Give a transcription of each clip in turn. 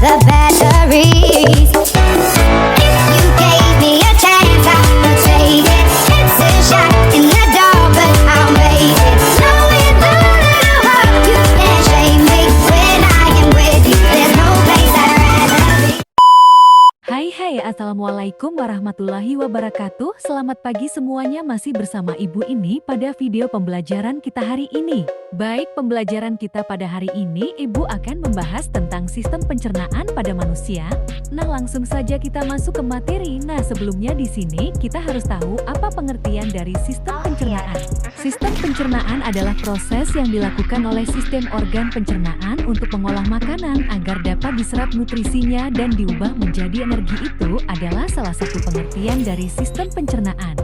the batteries. If you gave me a chance, I would take it. It's a shot in the dark, but I'll make it. Knowing the little hope, you can't shame me. When I am with you, there's no place I'd rather be. Hai, assalamualaikum warahmatullahi wabarakatuh. Selamat pagi semuanya, masih bersama Ibu ini pada video pembelajaran kita hari ini. Baik, pembelajaran kita pada hari ini Ibu akan membahas tentang sistem pencernaan pada manusia. Nah, langsung saja kita masuk ke materi. Nah, sebelumnya di sini kita harus tahu apa pengertian dari sistem pencernaan. Sistem pencernaan adalah proses yang dilakukan oleh sistem organ pencernaan untuk mengolah makanan agar dapat diserap nutrisinya dan diubah menjadi energi. Itu adalah salah satu pengertian dari sistem pencernaan.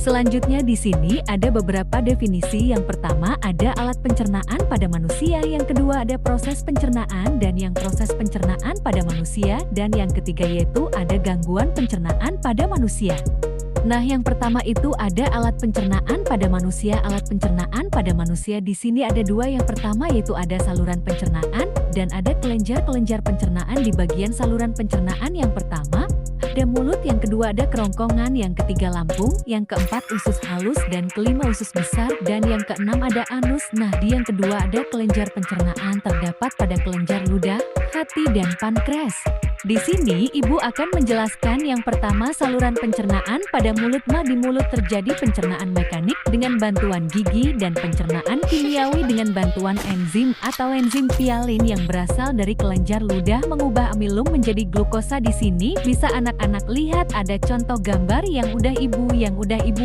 Selanjutnya di sini ada beberapa definisi. Yang pertama ada alat pencernaan pada manusia, yang kedua ada proses pencernaan dan yang proses pencernaan pada manusia, dan yang ketiga yaitu ada gangguan pencernaan pada manusia. Nah, yang pertama itu ada alat pencernaan pada manusia. Alat pencernaan pada manusia di sini ada dua. Yang pertama yaitu ada saluran pencernaan dan ada kelenjar-kelenjar pencernaan di bagian saluran pencernaan. Yang pertama ada mulut, yang kedua ada kerongkongan, yang ketiga lambung, yang keempat usus halus, dan kelima usus besar, dan yang keenam ada anus. Nah, di yang kedua ada kelenjar pencernaan terdapat pada kelenjar ludah, hati, dan pankreas. Di sini Ibu akan menjelaskan yang pertama saluran pencernaan pada mulut. Di mulut terjadi pencernaan mekanik dengan bantuan gigi dan pencernaan kimiawi dengan bantuan enzim atau enzim pialin yang berasal dari kelenjar ludah mengubah amilum menjadi glukosa. Di sini bisa anak-anak lihat ada contoh gambar yang udah Ibu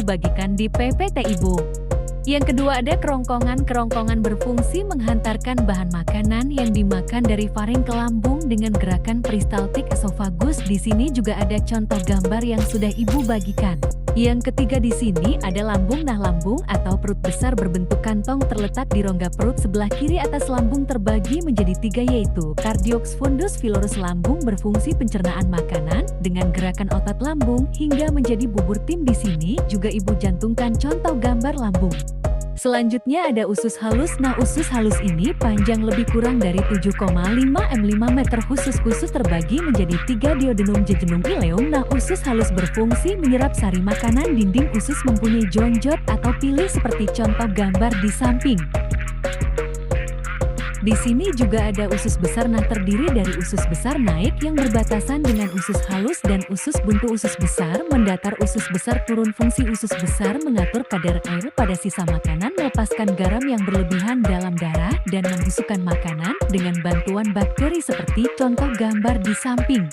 bagikan di PPT Ibu. Yang kedua ada kerongkongan. Kerongkongan berfungsi menghantarkan bahan makanan yang dimakan dari faring ke lambung dengan gerakan peristaltik esofagus. Di sini juga ada contoh gambar yang sudah Ibu bagikan. Yang ketiga di sini ada lambung. Nah, lambung atau perut besar berbentuk kantong terletak di rongga perut sebelah kiri atas lambung terbagi menjadi tiga yaitu cardiox fundus filorus. Lambung berfungsi pencernaan makanan dengan gerakan otot lambung hingga menjadi bubur tim. Di sini juga Ibu jantumkan contoh gambar lambung. Selanjutnya ada usus halus. Nah, usus halus ini panjang lebih kurang dari 7,5 m5 meter. Khusus terbagi menjadi 3 duodenum jejunum ileum. Nah, usus halus berfungsi menyerap sari makanan. Dinding usus mempunyai jonjot atau pilih seperti contoh gambar di samping. Di sini juga ada usus besar. Nah, terdiri dari usus besar naik yang berbatasan dengan usus halus dan usus buntu. Usus besar mendatar, usus besar turun. Fungsi usus besar mengatur kadar air pada sisa makanan, melepaskan garam yang berlebihan dalam darah, dan membusukkan makanan dengan bantuan bakteri seperti contoh gambar di samping.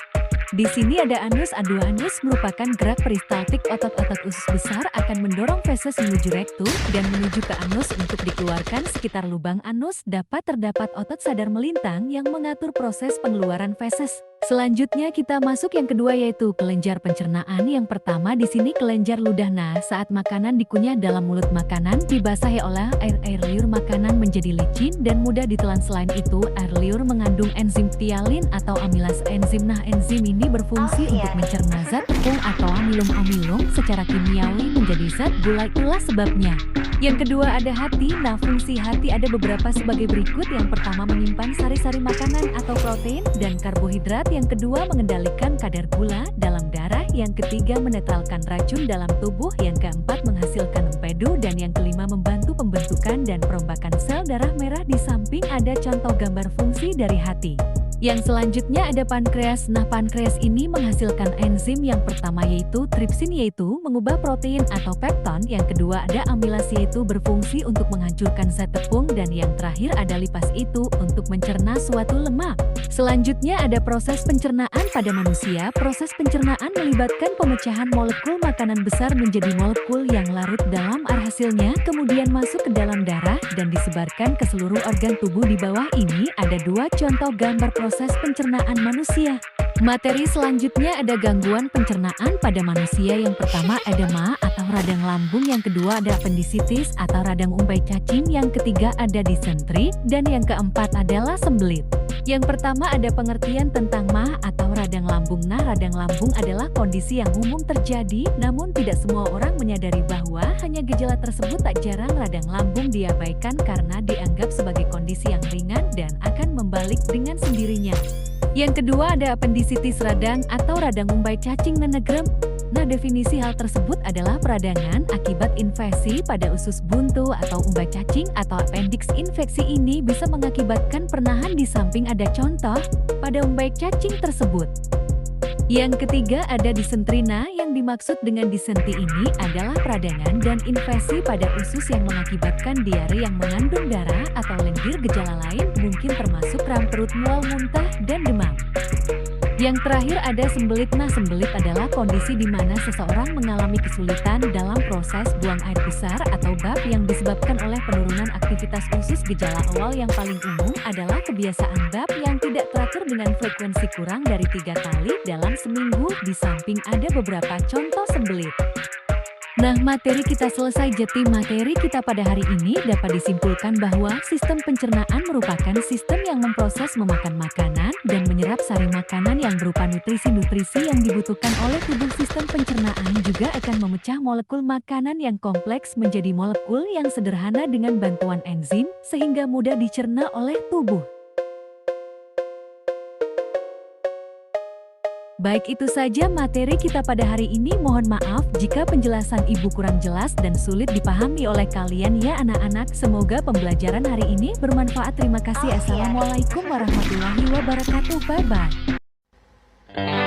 Di sini ada anus. Anus merupakan gerak peristaltik. Otot-otot usus besar akan mendorong feses menuju rektum dan menuju ke anus untuk dikeluarkan. Sekitar lubang anus dapat terdapat otot sadar melintang yang mengatur proses pengeluaran feses. Selanjutnya kita masuk yang kedua yaitu kelenjar pencernaan. Yang pertama di sini kelenjar ludah. Nah, saat makanan dikunyah dalam mulut, makanan dibasahi oleh air liur, makanan menjadi licin dan mudah ditelan. Selain itu, air liur mengandung enzim ptialin atau amilas enzim. Nah, enzim ini berfungsi untuk mencerna zat tepung atau amilum secara kimiawi menjadi zat gula. Itulah sebabnya. Yang kedua ada hati. Nah, fungsi hati ada beberapa sebagai berikut. Yang pertama menyimpan sari-sari makanan atau protein dan karbohidrat. Yang kedua mengendalikan kadar gula dalam darah. Yang ketiga menetralkan racun dalam tubuh. Yang keempat menghasilkan empedu. Dan yang kelima membantu pembentukan dan perombakan sel darah merah. Di samping ada contoh gambar fungsi dari hati. Yang selanjutnya ada pankreas. Nah, pankreas ini menghasilkan enzim. Yang pertama yaitu tripsin, yaitu mengubah protein atau pepton. Yang kedua ada amilas, yaitu berfungsi untuk menghancurkan zat tepung. Dan yang terakhir ada lipas, itu untuk mencerna suatu lemak. Selanjutnya ada proses pencernaan pada manusia. Proses pencernaan melibatkan pemecahan molekul makanan besar menjadi molekul yang larut dalam air. Hasilnya kemudian masuk ke dalam darah dan disebarkan ke seluruh organ tubuh. Di bawah ini ada dua contoh gambar proses pencernaan manusia. Materi selanjutnya ada gangguan pencernaan pada manusia. Yang pertama ada ma atau radang lambung, yang kedua ada appendicitis atau radang umpai cacing, yang ketiga ada disentri, dan yang keempat adalah sembelit. Yang pertama ada pengertian tentang ma atau radang lambung. Nah, radang lambung adalah kondisi yang umum terjadi, namun tidak semua orang menyadari bahwa hanya gejala tersebut. Tak jarang radang lambung diabaikan karena dianggap sebagai kondisi yang ringan dan akan membalik dengan sendirinya. Yang kedua ada appendicitis radang atau radang umbai cacing nenegrem. Nah, definisi hal tersebut adalah peradangan akibat infeksi pada usus buntu atau umbai cacing atau appendix. Infeksi ini bisa mengakibatkan pernahan di samping ada contoh pada umbai cacing tersebut. Yang ketiga ada disentrina. Yang dimaksud dengan disenti ini adalah peradangan dan infeksi pada usus yang mengakibatkan diare yang mengandung darah atau lendir. Gejala lain mungkin termasuk kram perut, mual, muntah, dan demam. Yang terakhir ada sembelit. Nah, sembelit adalah kondisi di mana seseorang mengalami kesulitan dalam proses buang air besar atau BAB yang disebabkan oleh penurunan aktivitas usus. Gejala awal yang paling umum adalah kebiasaan BAB yang tidak teratur dengan frekuensi kurang dari 3 kali dalam seminggu. Di samping ada beberapa contoh sembelit. Nah, materi kita selesai. Jadi materi kita pada hari ini dapat disimpulkan bahwa sistem pencernaan merupakan sistem yang memproses memakan makanan dan menyerap sari makanan yang berupa nutrisi-nutrisi yang dibutuhkan oleh tubuh. Sistem pencernaan juga akan memecah molekul makanan yang kompleks menjadi molekul yang sederhana dengan bantuan enzim sehingga mudah dicerna oleh tubuh. Baik, itu saja materi kita pada hari ini. Mohon maaf jika penjelasan Ibu kurang jelas dan sulit dipahami oleh kalian ya anak-anak. Semoga pembelajaran hari ini bermanfaat. Terima kasih. Assalamualaikum warahmatullahi wabarakatuh. Bye-bye.